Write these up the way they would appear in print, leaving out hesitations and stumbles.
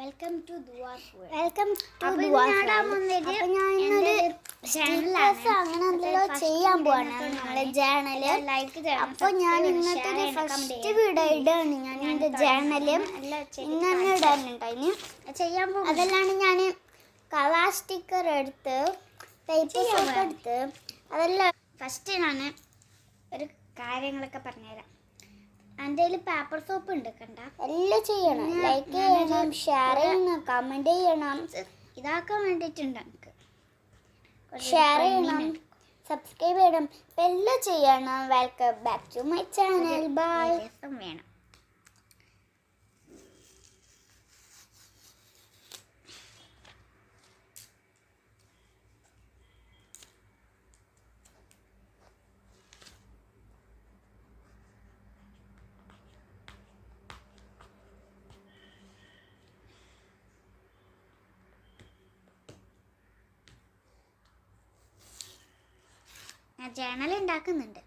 Welcome to Dua's world. Welcome to Dua's world. അപ്പോൾ ഞാൻ ഇന്നൊരു സ്റ്റിക്കേഴ്സ് അങ്ങനെ എന്തെല്ലോ ചെയ്യാൻ പോവാണ് ഞങ്ങളുടെ ജേണല്. അപ്പോൾ ഞാൻ ഇന്നത്തെ ഒരു ഫസ്റ്റ് വീഡിയോ ഇടാണ്. ഞാൻ എൻ്റെ ജേണലും ഇങ്ങനെ ഇടാനുണ്ടായിന് ചെയ്യാൻ പോകും. അതെല്ലാം ഞാൻ കളർ സ്റ്റിക്കർ എടുത്ത് പേപ്പർ സോപ്പ് എടുത്ത് അതെല്ലാം ഫസ്റ്റ് ഞാൻ ഒരു കാര്യങ്ങളൊക്കെ പറഞ്ഞുതരാം. എൻ്റെ കയ്യിൽ പേപ്പർ സോപ്പ് ഉണ്ട്, കണ്ട. എല്ലാം ചെയ്യണം, ലൈക്ക് ചെയ്യണം, ഷെയർ ചെയ്യണം, കമൻറ്റ് ചെയ്യണം. ഇതാക്കാൻ വേണ്ടിയിട്ടുണ്ട് എനിക്ക്. ഷെയർ ചെയ്യണം, സബ്സ്ക്രൈബ് ചെയ്യണം, എല്ലാം ചെയ്യണം. Welcome back to my channel. Bye. വേണം. ഞാൻ ജേണൽ ഉണ്ടാക്കുന്നുണ്ട്.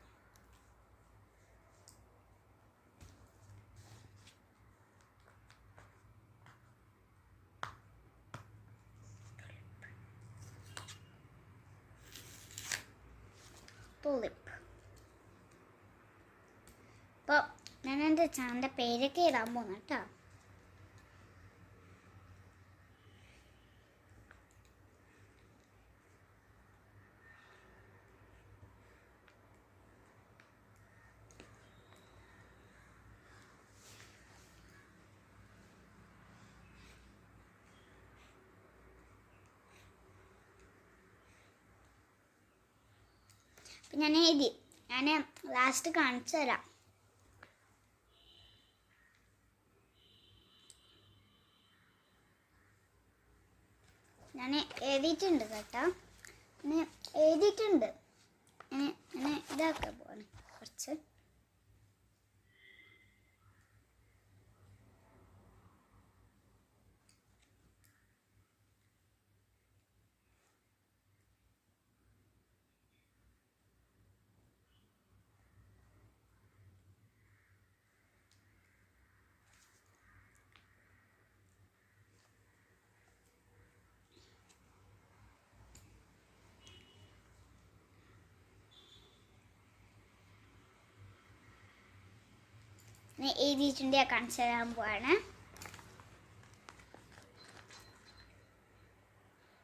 തുളിപ്പ്. അപ്പോൾ ഞാൻ എൻ്റെ ചാനലിൻ്റെ പേരൊക്കെ ഇടാൻ പോകുന്നു കേട്ടോ. അപ്പം ഞാൻ എഴുതി, ഞാൻ ലാസ്റ്റ് കാണിച്ചു തരാം. ഞാൻ എഴുതിയിട്ടുണ്ട് കേട്ടോ, ഞാൻ എഴുതിയിട്ടുണ്ട്. ഞാൻ ഇതാക്കാൻ പോവാണ് കുറച്ച്. എഴുതിയിട്ടുണ്ട്, കാണിച്ചു തരാൻ പോവാണ്.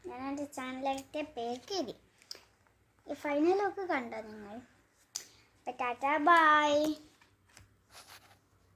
ഞാൻ എൻ്റെ ചാനലിൻ്റെ പേർക്ക് എഴുതി. ഈ ഫൈനലൊക്കെ കണ്ടോ നിങ്ങൾ? Tata bye.